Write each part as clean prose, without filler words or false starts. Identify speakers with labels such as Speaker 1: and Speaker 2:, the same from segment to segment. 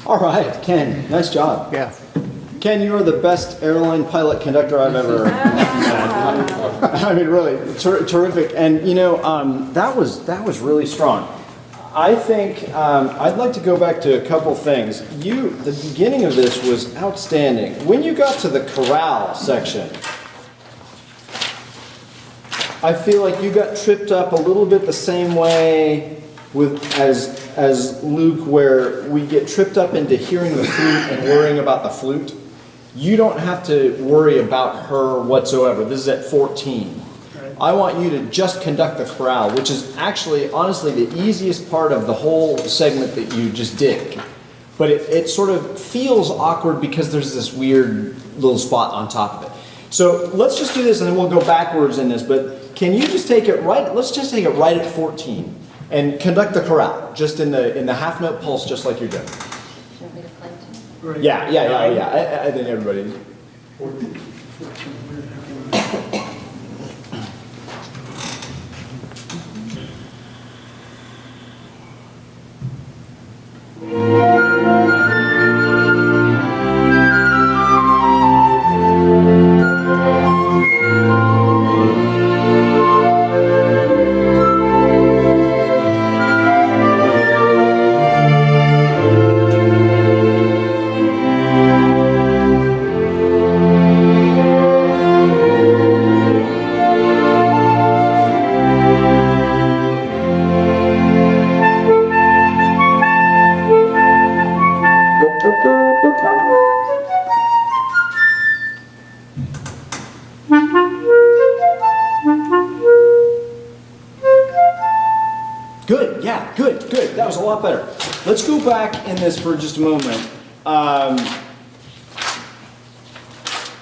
Speaker 1: All right, Ken, nice job.
Speaker 2: Yeah.
Speaker 1: Ken, you are the best airline pilot conductor I've ever had. I mean, really, terrific. And you know, that was really strong. I think I'd like to go back to a couple things. The beginning of this was outstanding. When you got to the chorale section, I feel like you got tripped up a little bit the same way as Luke, where we get tripped up into hearing the flute and worrying about the flute. You don't have to worry about her whatsoever. This is at 14. Right. I want you to just conduct the chorale, which is actually, honestly, the easiest part of the whole segment that you just did. But it sort of feels awkward because there's this weird little spot on top of it. So let's just do this and then we'll go backwards in this. But can you just take it right? Let's just take it right at 14 and conduct the chorale, just in the half note pulse, just like you're doing.
Speaker 3: Want me to play too?
Speaker 2: Right.
Speaker 1: Yeah. I think everybody. Good, yeah, good. That was a lot better. Let's go back in this for just a moment.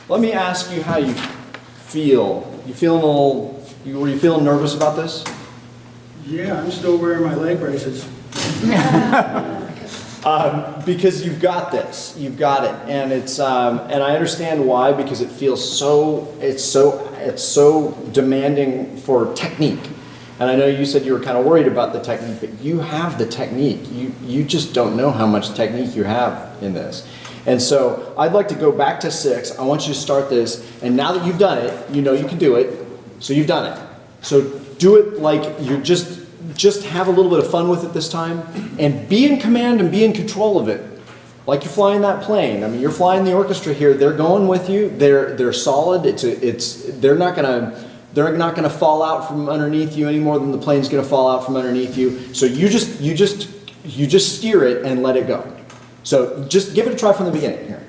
Speaker 1: Let me ask you how you feel. Were you feeling nervous about this?
Speaker 2: Yeah, I'm still wearing my leg braces.
Speaker 1: Because you've got this, you've got it, and it's and I understand why, because it feels it's so demanding for technique. And I know you said you were kind of worried about the technique, but you have the technique. You just don't know how much technique you have in this. And so I'd like to go back to 6. I want you to start this, and now that you've done it, you know you can do it, so you've done it. So do it like you're just have a little bit of fun with it this time, and be in command and be in control of it. Like you're flying that plane. I mean, you're flying the orchestra here. They're going with you. They're solid. They're not gonna fall out from underneath you any more than the plane's gonna fall out from underneath you. So you just steer it and let it go. So just give it a try from the beginning here.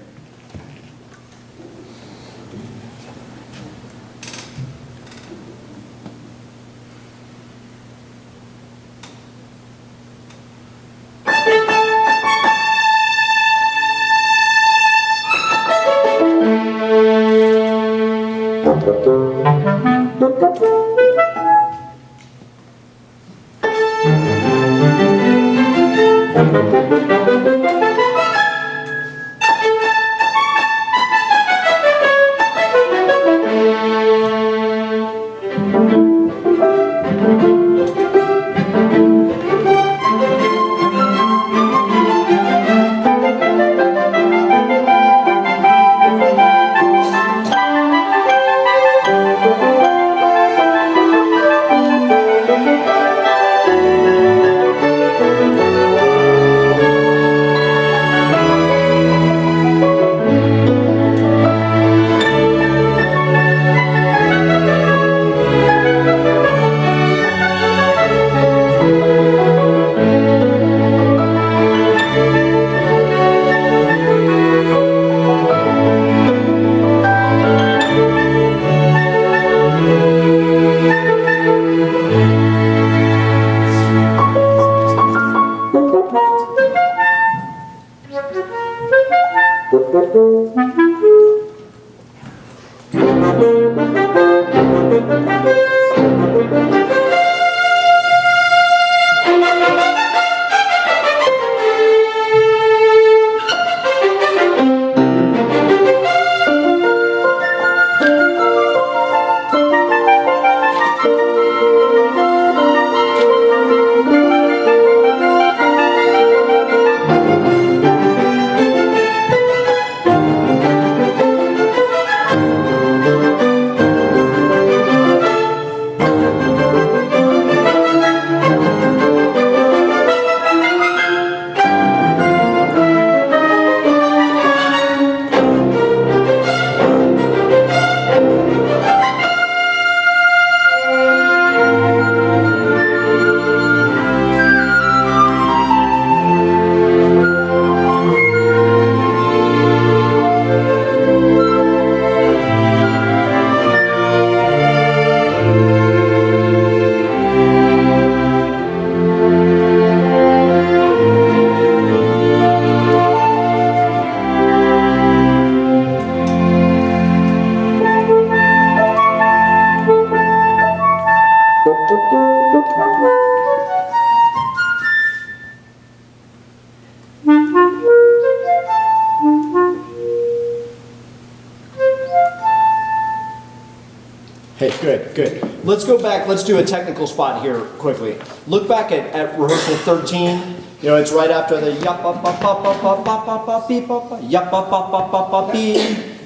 Speaker 1: Hey, good, good. Let's go back. Let's do a technical spot here quickly. Look back at rehearsal 13. You know, it's right after the yup up up up up up up up up beep up yup up up up up up beep.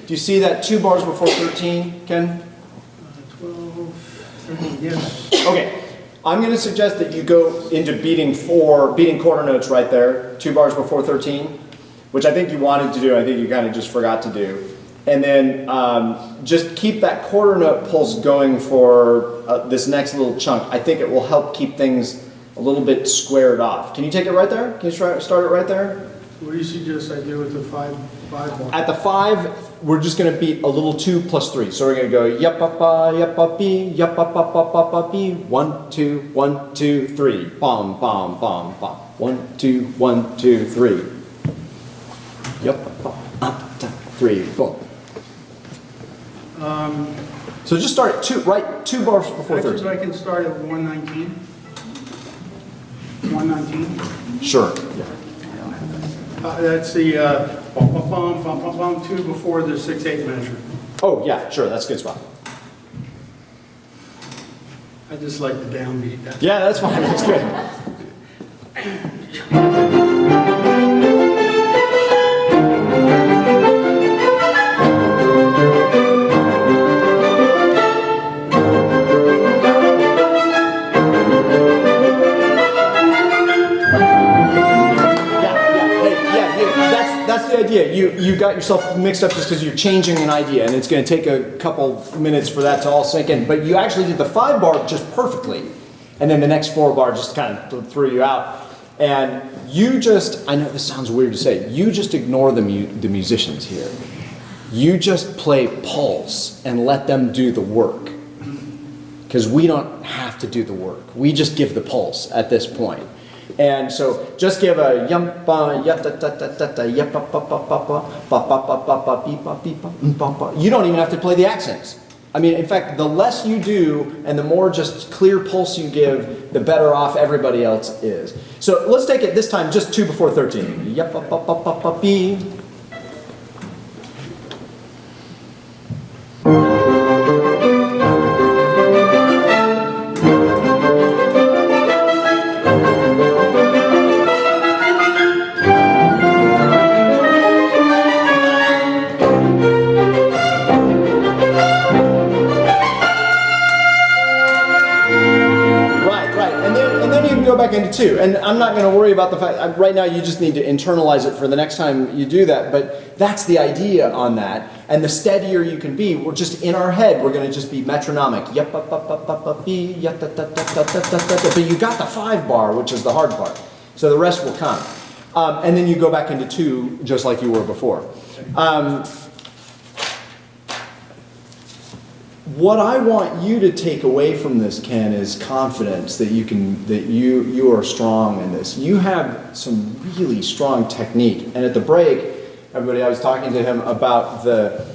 Speaker 1: Do you see that 2 bars before 13, Ken?
Speaker 2: 12, 13, yes.
Speaker 1: Okay. I'm going to suggest that you go into beating quarter notes right there, 2 bars before 13, which I think you wanted to do. I think you kind of just forgot to do. And then just keep that quarter note pulse going for this next little chunk. I think it will help keep things a little bit squared off. Can you take it right there? Can you start it right there?
Speaker 2: What do you suggest I do with the 5 bar?
Speaker 1: At the 5, we're just going to beat a little 2 plus 3. So we're going to go yup up be, yup up be. 1 2 1 2 3. Bom bom bom bom. 1 2 1 2 3. Yup up 3. Boom. So just start at 2 bars before 13.
Speaker 2: I can start at 119. 119.
Speaker 1: Sure. Yeah.
Speaker 2: I don't have that. That's the bum, bum, bum, bum, bum, bum, 2 before the 6/8 measure.
Speaker 1: Oh, yeah, sure, that's a good spot.
Speaker 2: I just like the downbeat.
Speaker 1: Yeah, that's fine, that's good. That's the idea. You got yourself mixed up just because you're changing an idea, and it's going to take a couple minutes for that to all sink in. But you actually did the 5 bar just perfectly, and then the next 4 bar just kind of threw you out. And you just, I know this sounds weird to say, you just ignore the musicians here. You just play pulse and let them do the work. Because we don't have to do the work. We just give the pulse at this point. And so just give a yumpa, yata-ta-ta-ta-ta, yapa-pa-pa-pa-pa, you don't even have to play the accents. I mean, in fact, the less you do and the more just clear pulse you give, the better off everybody else is. So let's take it this time just 2 before 13. Yapa-pa-pa-pa-pa-pee. Back into 2, and I'm not going to worry about the fact right now. You just need to internalize it for the next time you do that. But that's the idea on that. And the steadier you can be, we're just in our head. We're going to just be metronomic. But you got the 5 bar, which is the hard part. So the rest will come, and then you go back into 2, just like you were before. What I want you to take away from this, Ken, is confidence that you are strong in this. You have some really strong technique. And at the break, everybody, I was talking to him about the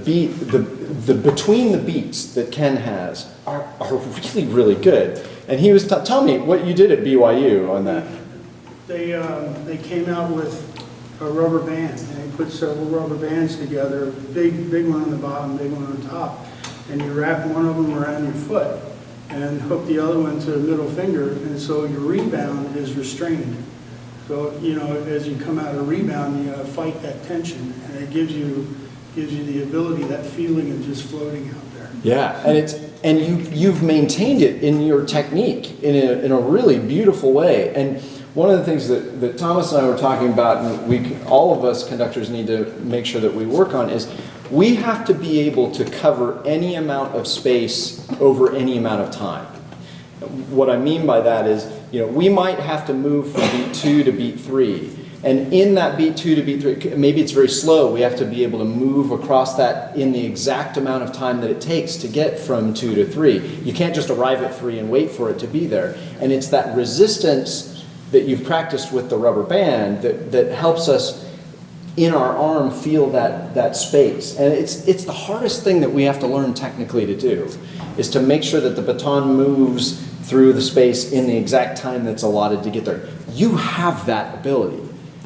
Speaker 1: beat, the between the beats that Ken has are really, really good. And he was tell me what you did at BYU on that.
Speaker 2: They came out with a rubber band, and they put several rubber bands together, big one on the bottom, big one on the top. And you wrap one of them around your foot and hook the other one to the middle finger, and so your rebound is restrained. So, you know, as you come out of rebound, you fight that tension, and it gives you the ability, that feeling of just floating out there. Yeah, and you've maintained it in your technique in a really beautiful way. And one of the things that Thomas and I were talking about, and all of us conductors need to make sure that we work on, is we have to be able to cover any amount of space over any amount of time. What I mean by that is, you know, we might have to move from beat 2 to beat 3. And in that beat 2 to beat 3, maybe it's very slow. We have to be able to move across that in the exact amount of time that it takes to get from 2 to 3. You can't just arrive at 3 and wait for it to be there. And it's that resistance that you've practiced with the rubber band that helps us in our arm feel that space. And it's the hardest thing that we have to learn technically to do, is to make sure that the baton moves through the space in the exact time that's allotted to get there. You have that ability.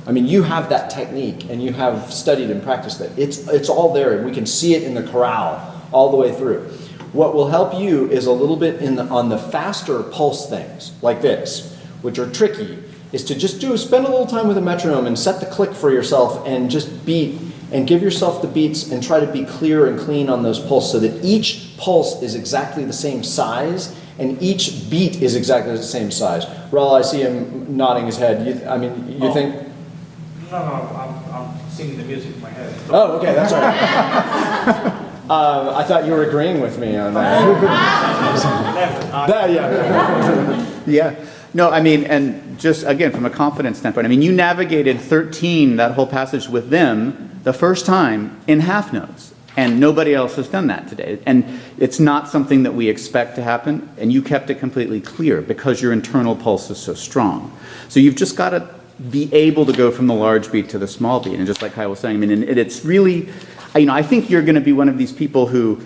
Speaker 2: I mean, you have that technique, and you have studied and practiced that. It's all there, and we can see it in the chorale all the way through. What will help you is a little bit on the faster pulse things, like this, which are tricky, is to just spend a little time with a metronome and set the click for yourself and just beat and give yourself the beats and try to be clear and clean on those pulses so that each pulse is exactly the same size and each beat is exactly the same size. Raul, I see him nodding his head. You think?
Speaker 4: No, I'm singing the music in my head.
Speaker 1: Oh, okay, that's all right. I thought you were agreeing with me on that.
Speaker 5: Yeah. No, I mean, and just again, from a confidence standpoint, I mean, you navigated 13, that whole passage with them, the first time in half notes. And nobody else has done that today. And it's not something that we expect to happen. And you kept it completely clear because your internal pulse is so strong. So you've just got to be able to go from the large beat to the small beat. And just like Kyle was saying, I mean, it's really, I think you're going to be one of these people who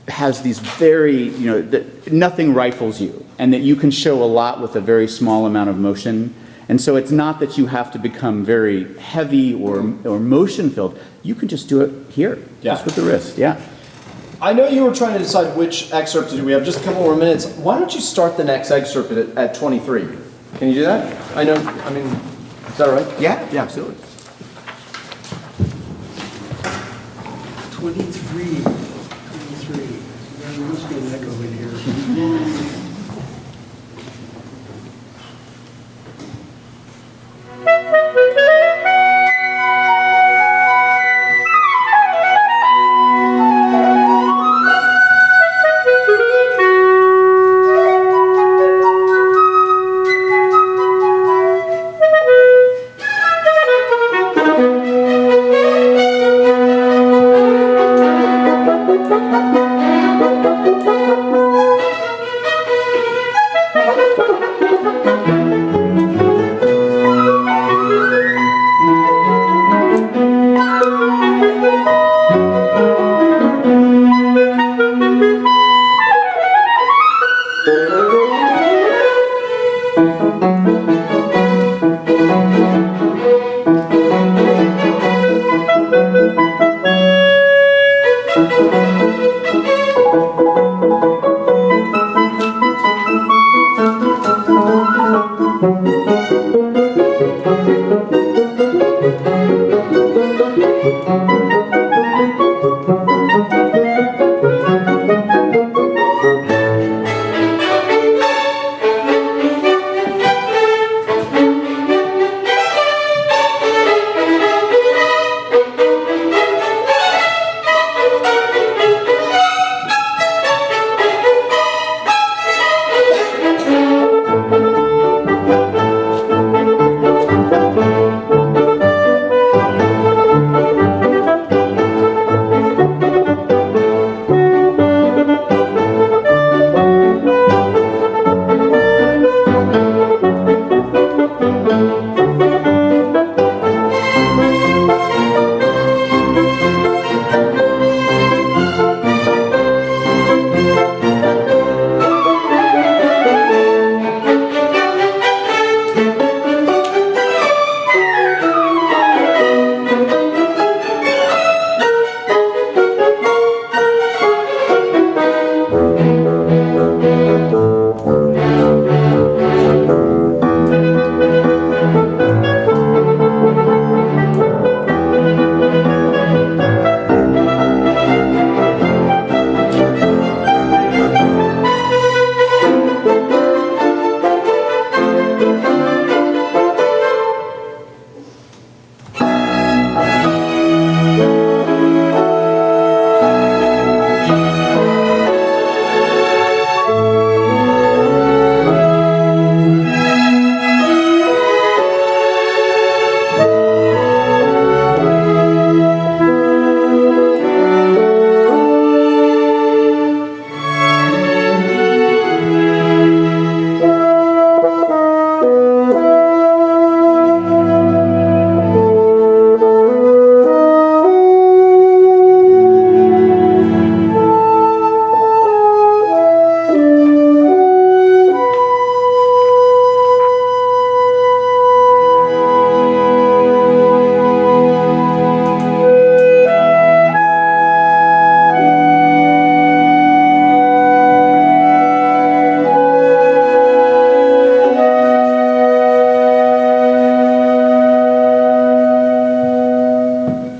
Speaker 5: has these very, that nothing rifles you, and that you can show a lot with a very small amount of motion. And so it's not that you have to become very heavy or motion filled. You can just do it here, just with the wrist. Yeah.
Speaker 1: I know you were trying to decide which excerpt to do. We have just a couple more minutes. Why don't you start the next excerpt at 23? Can you do that? Is that all right?
Speaker 5: Yeah, absolutely.
Speaker 2: 23. There must be an echo in here.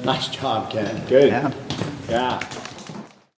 Speaker 1: Nice job, Ken. Good.
Speaker 5: Yeah.
Speaker 1: Yeah.